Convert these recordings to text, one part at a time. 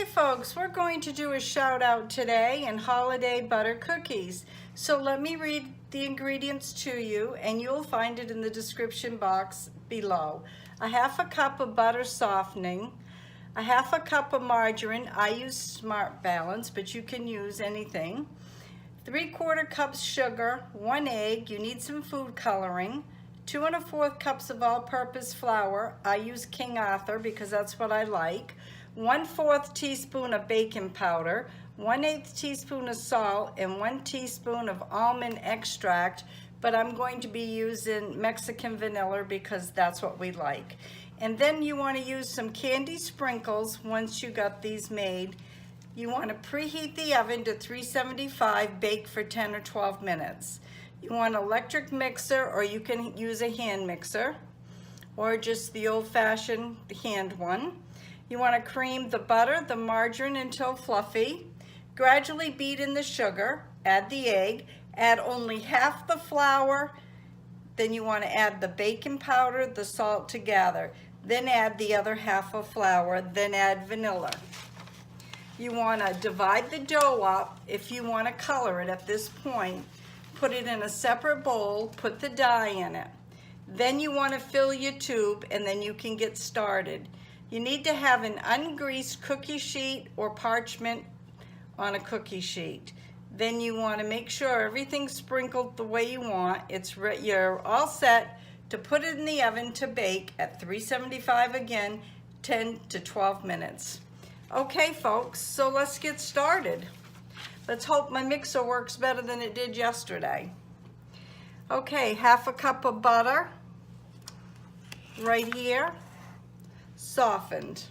Okay folks, we're going to do a shout out today in holiday butter cookies. So let me read the ingredients to you and you'll find it in the description box below. A half a cup of butter softening, a half a cup of margarine. I use Smart Balance, but you can use anything. 3/4 cups sugar, 1 egg, you need some food coloring, 2 1/4 cups of all-purpose flour. I use King Arthur because that's what I like. 1/4 teaspoon of baking powder, 1/8 teaspoon of salt, and 1 teaspoon of almond extract, but I'm going to be using Mexican vanilla because that's what we like. And then you want to use some candy sprinkles once you got these made. You want to preheat the oven to 375, bake for 10 or 12 minutes. You want an electric mixer, or you can use a hand mixer, or just the old-fashioned hand one. You want to cream the butter, the margarine until fluffy. Gradually beat in the sugar, add the egg, add only half the flour. Then you want to add the baking powder, the salt together. Then add the other half of flour, then add vanilla. You want to divide the dough up if you want to color it at this point. Put it in a separate bowl, put the dye in it. Then you want to fill your tube and then you can get started. You need to have an ungreased cookie sheet or parchment on a cookie sheet. Then you want to make sure everything's sprinkled the way you want. You're all set to put it in the oven to bake at 375 again, 10 to 12 minutes. Okay folks, so let's get started. Let's hope my mixer works better than it did yesterday. Okay, half a cup of butter right here, softened,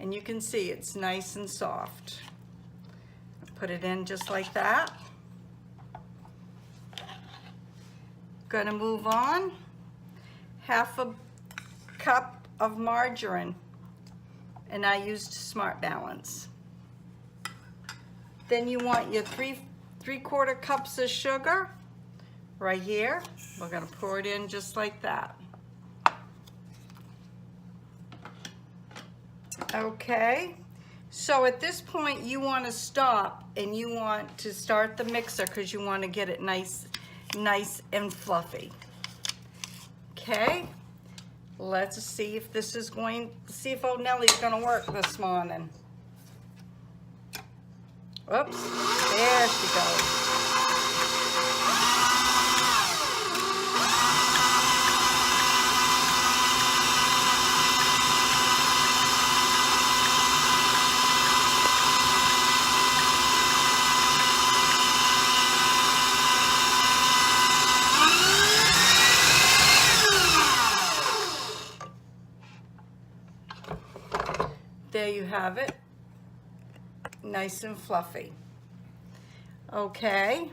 and you can see it's nice and soft. Put it in just like that. Gonna move on. Half a cup of margarine, and I used Smart Balance. Then you want your 3/4 cups of sugar right here. We're gonna pour it in just like that. Okay, so at this point you want to stop and you want to start the mixer because you want to get it nice and fluffy. Okay, let's see if this is see if old Nellie's going to work this morning. Oops, there she goes. There you have it, nice and fluffy. Okay,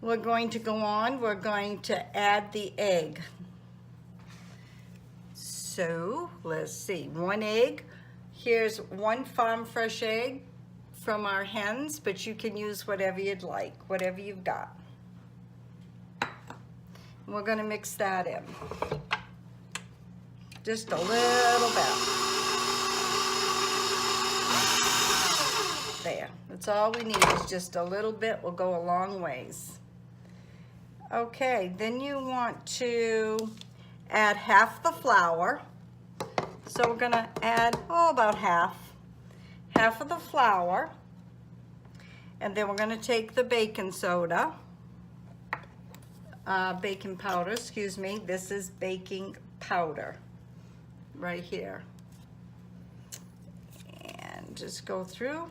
we're going to go on, we're going to add the egg. So let's see, 1 egg. Here's 1 farm fresh egg from our hens, but you can use whatever you'd like, whatever you've got. And we're going to mix that in. Just a little bit. There, that's all we need is just a little bit, will go a long ways. Okay, then you want to add half the flour. So we're gonna add, about half of the flour. And then we're gonna take the baking soda, baking powder, excuse me. This is baking powder right here. And just go through.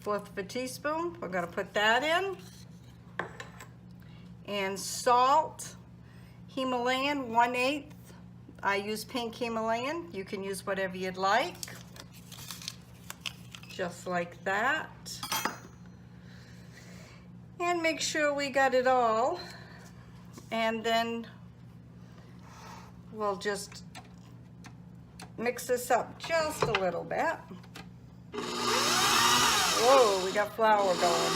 1/4 of a teaspoon, we're gonna put that in. And salt, Himalayan, 1/8. I use pink Himalayan. You can use whatever you'd like. Just like that. And make sure we got it all. And then we'll just mix this up just a little bit. Whoa, we got flour going.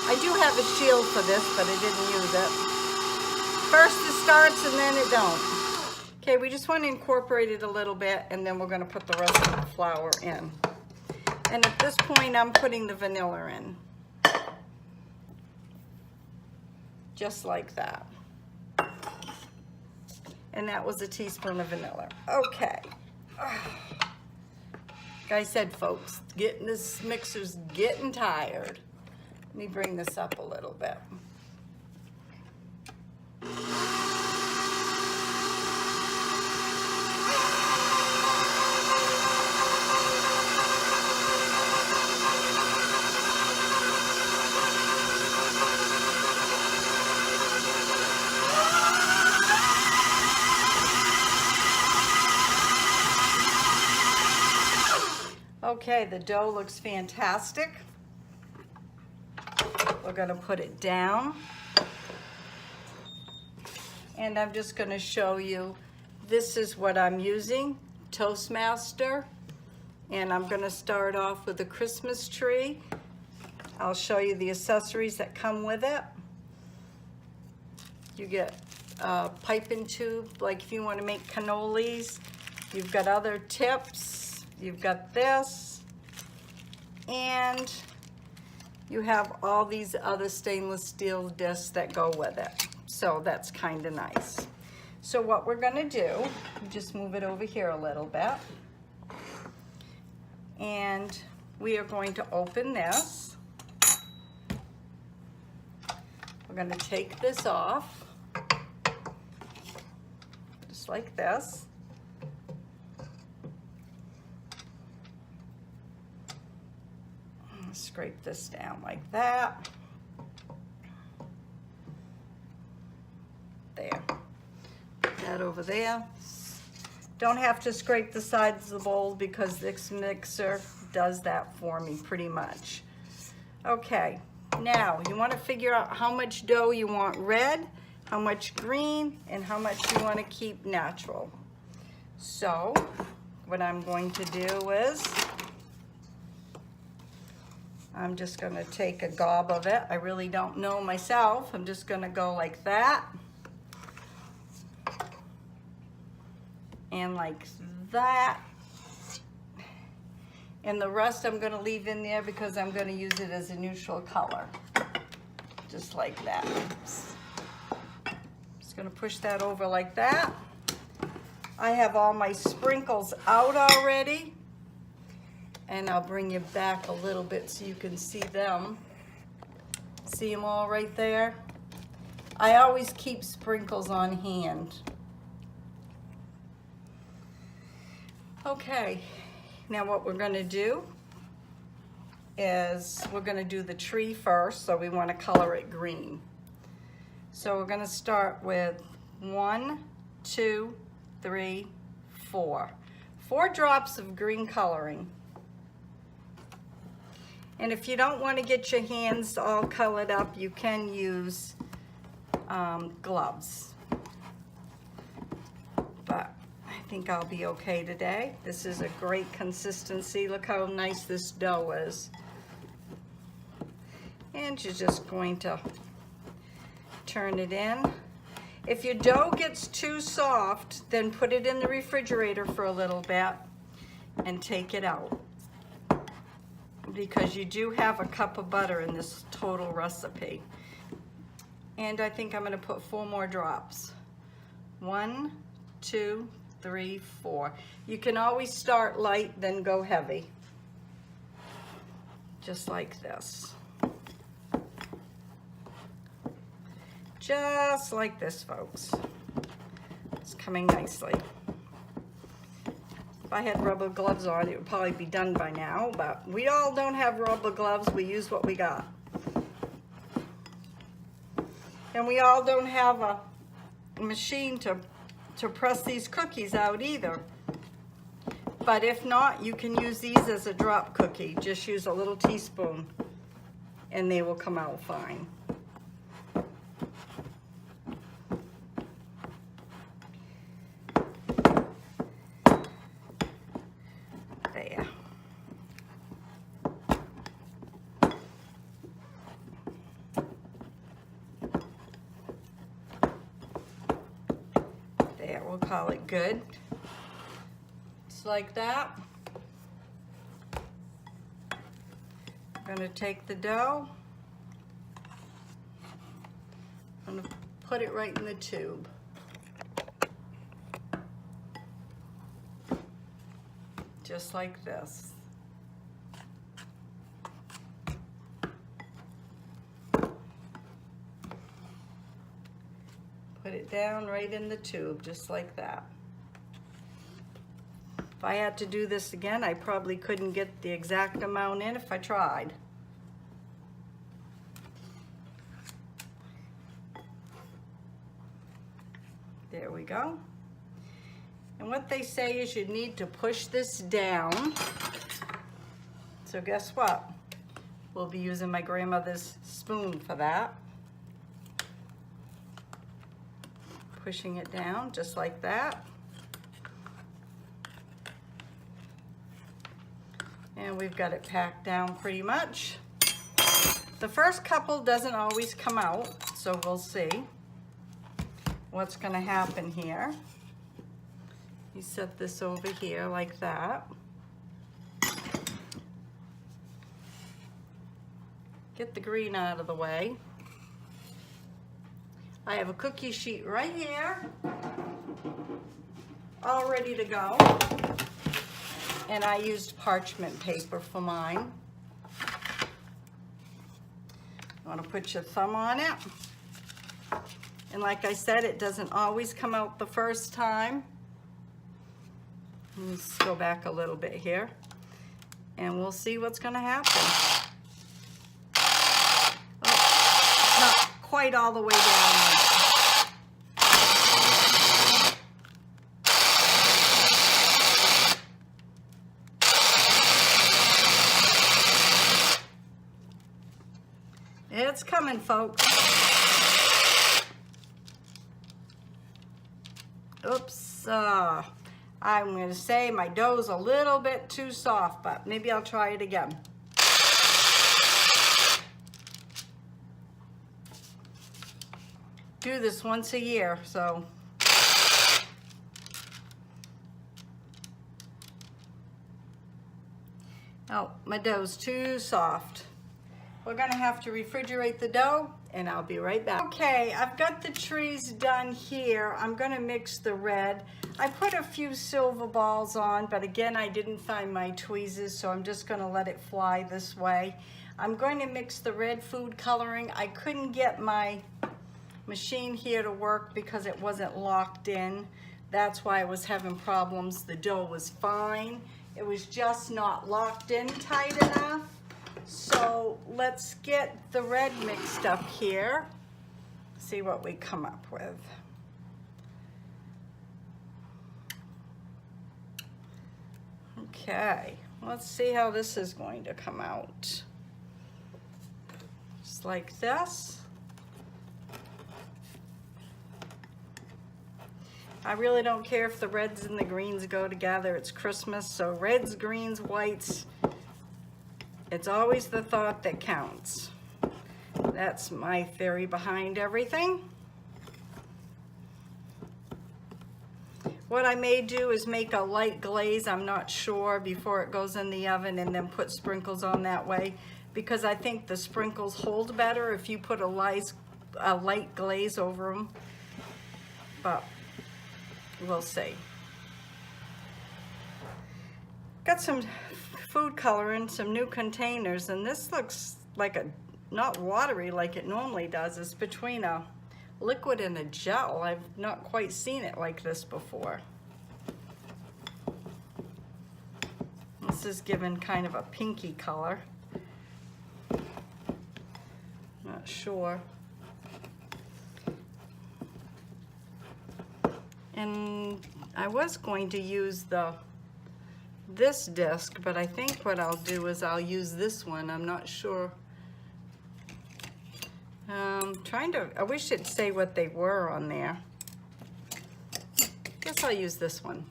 I do have a shield for this, but I didn't use it. First it starts and then it don't. Okay, we just want to incorporate it a little bit, and then we're going to put the rest of the flour in. And at this point, I'm putting the vanilla in. Just like that. And that was a teaspoon of vanilla. Okay. Like I said, folks, this mixer's getting tired. Let me bring this up a little bit. Okay, the dough looks fantastic. We're going to put it down. And I'm just going to show you, this is what I'm using, Toastmaster. And I'm going to start off with a Christmas tree. I'll show you the accessories that come with it. You get a piping tube, like if you want to make cannolis. You've got other tips. You've got this, and you have all these other stainless steel discs that go with it. So that's kind of nice. So what we're gonna do, just move it over here a little bit, and we are going to open this. We're gonna take this off, just like this. Scrape this down like that. There. Put that over there. Don't have to scrape the sides of the bowl because this mixer does that for me pretty much. Okay, now you want to figure out how much dough you want red, how much green, and how much you want to keep natural. So what I'm going to do is I'm just going to take a gob of it. I really don't know myself. I'm just going to go like that. And like that. And the rest I'm going to leave in there because I'm going to use it as a neutral color. Just like that. Just going to push that over like that. I have all my sprinkles out already. And I'll bring you back a little bit so you can see them. See them all right there? I always keep sprinkles on hand. Okay, now what we're gonna do is we're gonna do the tree first, so we wanna color it green. So we're gonna start with 1, 2, 3, 4. 4 drops of green coloring. And if you don't want to get your hands all colored up, you can use gloves. But I think I'll be okay today. This is a great consistency. Look how nice this dough is. And you're just going to turn it in. If your dough gets too soft, then put it in the refrigerator for a little bit and take it out, because you do have a cup of butter in this total recipe. And I think I'm going to put 4 more drops. 1, 2, 3, 4. You can always start light, then go heavy. Just like this. Just like this, folks. It's coming nicely. If I had rubber gloves on, it would probably be done by now, but we all don't have rubber gloves. We use what we got. And we all don't have a machine to press these cookies out either. But if not, you can use these as a drop cookie. Just use a little teaspoon and they will come out fine. We'll call it good. Just like that. I'm going to take the dough. I'm going to put it right in the tube. Just like this. Put it down right in the tube, just like that. If I had to do this again, I probably couldn't get the exact amount in if I tried. There we go. And what they say is you need to push this down. So guess what? We'll be using my grandmother's spoon for that. Pushing it down just like that. And we've got it packed down pretty much. The first couple doesn't always come out, so we'll see what's gonna happen here. You set this over here like that. Get the green out of the way. I have a cookie sheet right here, all ready to go. And I used parchment paper for mine. You want to put your thumb on it. And like I said, it doesn't always come out the first time. Let's go back a little bit here. And we'll see what's going to happen. Oh, not quite all the way down. It's coming, folks. Oops. I'm going to say my dough's a little bit too soft, but maybe I'll try it again. Do this once a year, so. Oh, my dough's too soft. We're gonna have to refrigerate the dough, and I'll be right back. Okay, I've got the trees done here. I'm gonna mix the red. I put a few silver balls on, but again, I didn't find my tweezers, so I'm just gonna let it fly this way. I'm going to mix the red food coloring. I couldn't get my machine here to work because it wasn't locked in. That's why I was having problems. The dough was fine. It was just not locked in tight enough. So let's get the red mixed up here, see what we come up with. Okay, let's see how this is going to come out. Just like this. I really don't care if the reds and the greens go together. It's Christmas, so reds, greens, whites. It's always the thought that counts. That's my theory behind everything. What I may do is make a light glaze, I'm not sure, before it goes in the oven, and then put sprinkles on that way, because I think the sprinkles hold better if you put a light glaze over them. But we'll see. Got some food coloring, some new containers, and this looks like a, not watery like it normally does. It's between a liquid and a gel. I've not quite seen it like this before. This is given kind of a pinky color. Not sure. And I was going to use this disc, but I think what I'll do is I'll use this one. I'm not sure. I wish it'd say what they were on there. Guess I'll use this one.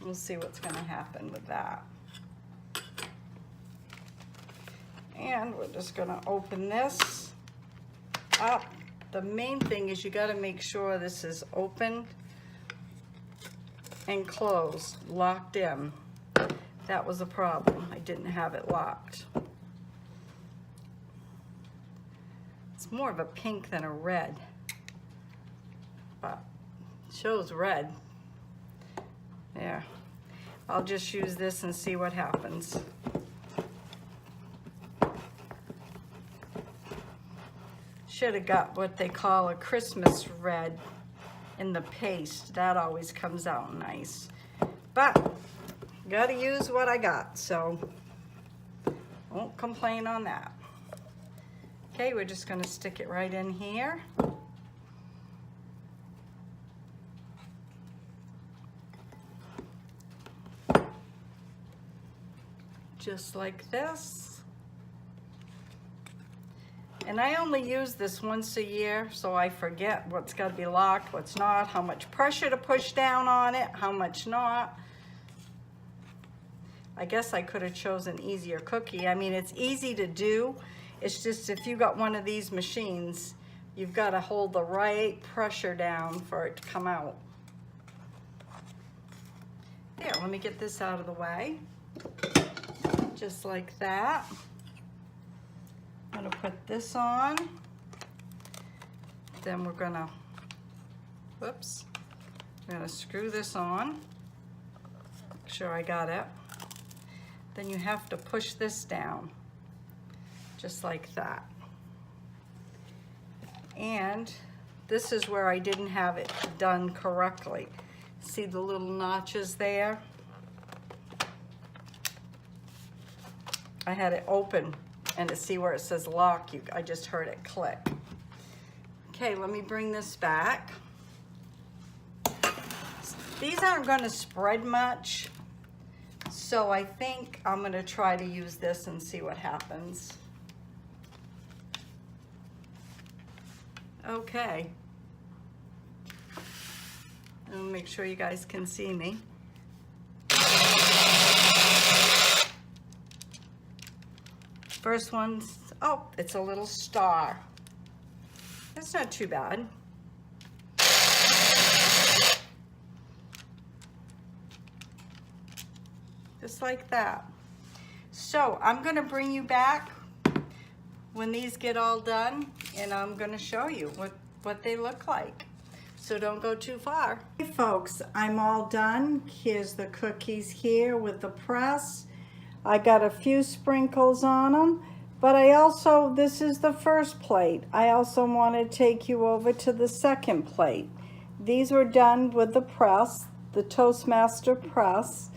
We'll see what's gonna happen with that. And we're just gonna open this up the main thing is you got to make sure this is open and closed, locked in. That was a problem. I didn't have it locked. It's more of a pink than a red, but it shows red. There. I'll just use this and see what happens. Should have got what they call a Christmas red in the paste. That always comes out nice. But gotta use what I got, so won't complain on that. Okay, we're just gonna stick it right in here. Just like this. And I only use this once a year, so I forget what's got to be locked, what's not, how much pressure to push down on it, how much not. I guess I could have chosen easier cookie. I mean, it's easy to do. It's just if you got one of these machines, you've got to hold the right pressure down for it to come out. There, let me get this out of the way. Just like that. I'm gonna put this on. Then we're gonna, whoops, I'm gonna screw this on. Make sure I got it. Then you have to push this down, just like that. And this is where I didn't have it done correctly. See the little notches there? I had it open, and to see where it says lock, I just heard it click. Okay, let me bring this back. These aren't going to spread much, so I think I'm going to try to use this and see what happens. Okay. I'll make sure you guys can see me. First one's, oh, it's a little star. That's not too bad. Just like that. So I'm gonna bring you back when these get all done, and I'm gonna show you what they look like. So don't go too far. Hey folks, I'm all done. Here's the cookies here with the press. I got a few sprinkles on them, but this is the first plate. I also want to take you over to the second plate. These were done with the press, the Toastmaster press.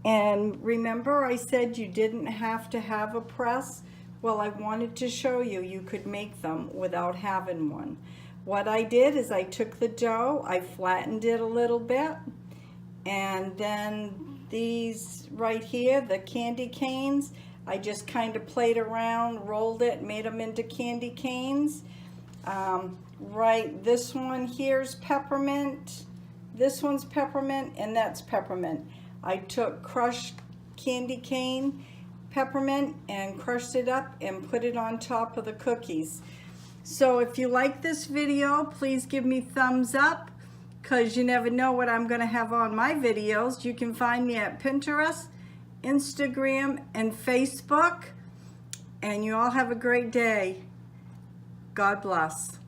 And remember I said you didn't have to have a press? Well, I wanted to show you you could make them without having one. What I did is I took the dough, I flattened it a little bit, and then these right here, the candy canes, I just kind of played around, rolled it, made them into candy canes. Right, this one here's peppermint, this one's peppermint, and that's peppermint. I took crushed candy cane peppermint and crushed it up and put it on top of the cookies. So if you like this video, please give me thumbs up, because you never know what I'm going to have on my videos. You can find me at Pinterest, Instagram, and Facebook. And you all have a great day. God bless.